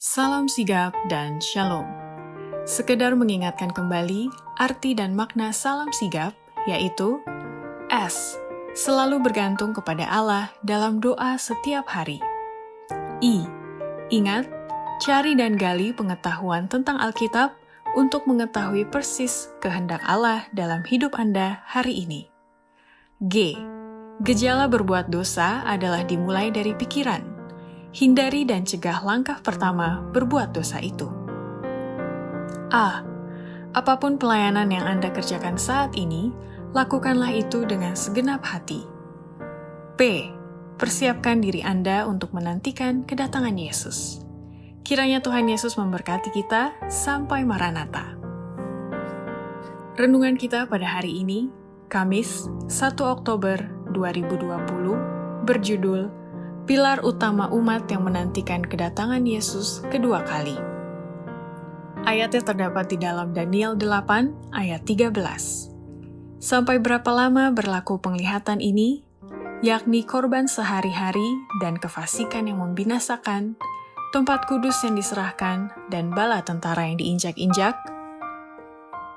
Salam sigap dan shalom. Sekedar mengingatkan kembali arti dan makna salam sigap, yaitu S. Selalu bergantung kepada Allah dalam doa setiap hari. I. Ingat, cari dan gali pengetahuan tentang Alkitab untuk mengetahui persis kehendak Allah dalam hidup Anda hari ini. G. Gejala berbuat dosa adalah dimulai dari pikiran. Hindari dan cegah langkah pertama berbuat dosa itu. A. Apapun pelayanan yang Anda kerjakan saat ini, lakukanlah itu dengan segenap hati. P. Persiapkan diri Anda untuk menantikan kedatangan Yesus. Kiranya Tuhan Yesus memberkati kita sampai Maranatha. Renungan kita pada hari ini, Kamis 1 Oktober 2020, berjudul Pilar Utama Umat yang Menantikan Kedatangan Yesus Kedua Kali. Ayatnya terdapat di dalam Daniel 8 ayat 13. Sampai berapa lama berlaku penglihatan ini, yakni korban sehari-hari dan kefasikan yang membinasakan, tempat kudus yang diserahkan, dan bala tentara yang diinjak-injak?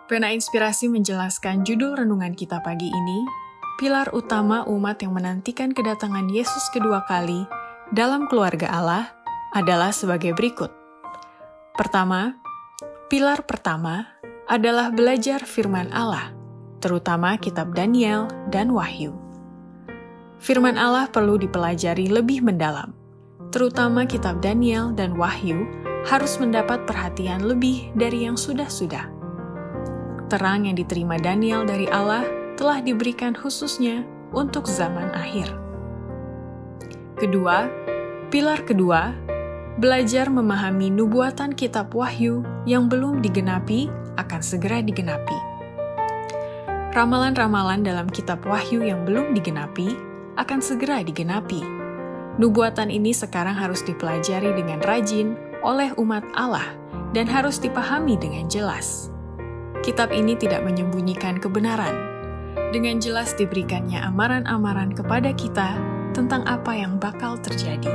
Pena Inspirasi menjelaskan judul renungan kita pagi ini, Pilar Utama Umat yang Menantikan Kedatangan Yesus Kedua Kali dalam Keluarga Allah adalah sebagai berikut. Pertama, pilar pertama adalah belajar firman Allah, terutama kitab Daniel dan Wahyu. Firman Allah perlu dipelajari lebih mendalam, terutama kitab Daniel dan Wahyu harus mendapat perhatian lebih dari yang sudah-sudah. Terang yang diterima Daniel dari Allah telah diberikan khususnya untuk zaman akhir. Kedua, pilar kedua, belajar memahami nubuatan kitab Wahyu yang belum digenapi akan segera digenapi. Ramalan-ramalan dalam kitab Wahyu yang belum digenapi akan segera digenapi. Nubuatan ini sekarang harus dipelajari dengan rajin oleh umat Allah dan harus dipahami dengan jelas. Kitab ini tidak menyembunyikan kebenaran. Dengan jelas diberikannya amaran-amaran kepada kita tentang apa yang bakal terjadi.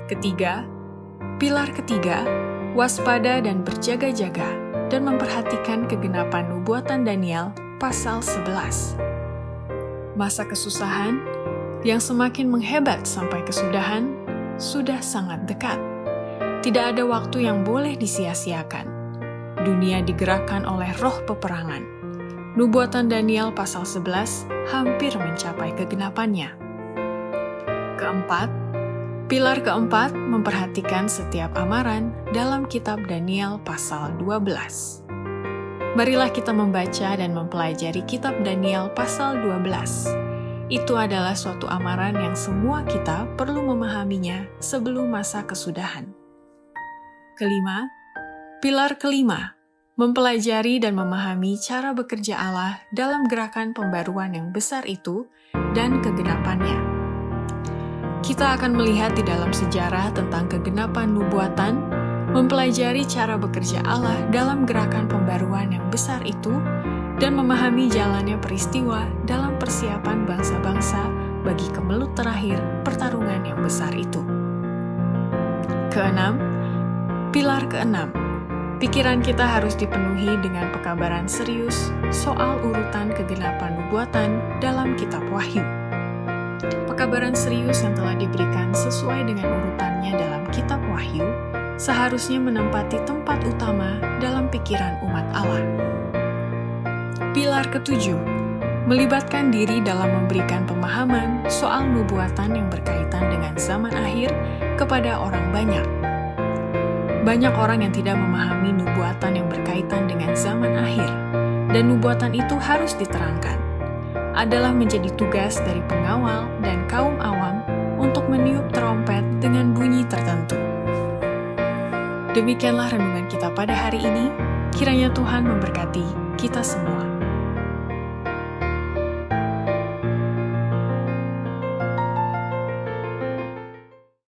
Ketiga, pilar ketiga, waspada dan berjaga-jaga dan memperhatikan kegenapan nubuatan Daniel pasal 11. Masa kesusahan yang semakin menghebat sampai kesudahan sudah sangat dekat. Tidak ada waktu yang boleh disia-siakan. Dunia digerakkan oleh roh peperangan. Nubuatan Daniel pasal 11 hampir mencapai kegenapannya. Keempat, pilar keempat memperhatikan setiap amaran dalam kitab Daniel pasal 12. Marilah kita membaca dan mempelajari kitab Daniel pasal 12. Itu adalah suatu amaran yang semua kita perlu memahaminya sebelum masa kesudahan. Kelima, pilar kelima, mempelajari dan memahami cara bekerja Allah dalam gerakan pembaruan yang besar itu dan kegenapannya. Kita akan melihat di dalam sejarah tentang kegenapan nubuatan, mempelajari cara bekerja Allah dalam gerakan pembaruan yang besar itu, dan memahami jalannya peristiwa dalam persiapan bangsa-bangsa bagi kemelut terakhir pertarungan yang besar itu. Keenam, pilar keenam, pikiran kita harus dipenuhi dengan pekabaran serius soal urutan kegenapan nubuatan dalam kitab Wahyu. Pekabaran serius yang telah diberikan sesuai dengan urutannya dalam kitab Wahyu seharusnya menempati tempat utama dalam pikiran umat Allah. Pilar ketujuh, melibatkan diri dalam memberikan pemahaman soal nubuatan yang berkaitan dengan zaman akhir kepada orang banyak. Banyak orang yang tidak memahami nubuatan yang berkaitan dengan zaman akhir, dan nubuatan itu harus diterangkan. Adalah menjadi tugas dari pengawal dan kaum awam untuk meniup trompet dengan bunyi tertentu. Demikianlah renungan kita pada hari ini. Kiranya Tuhan memberkati kita semua.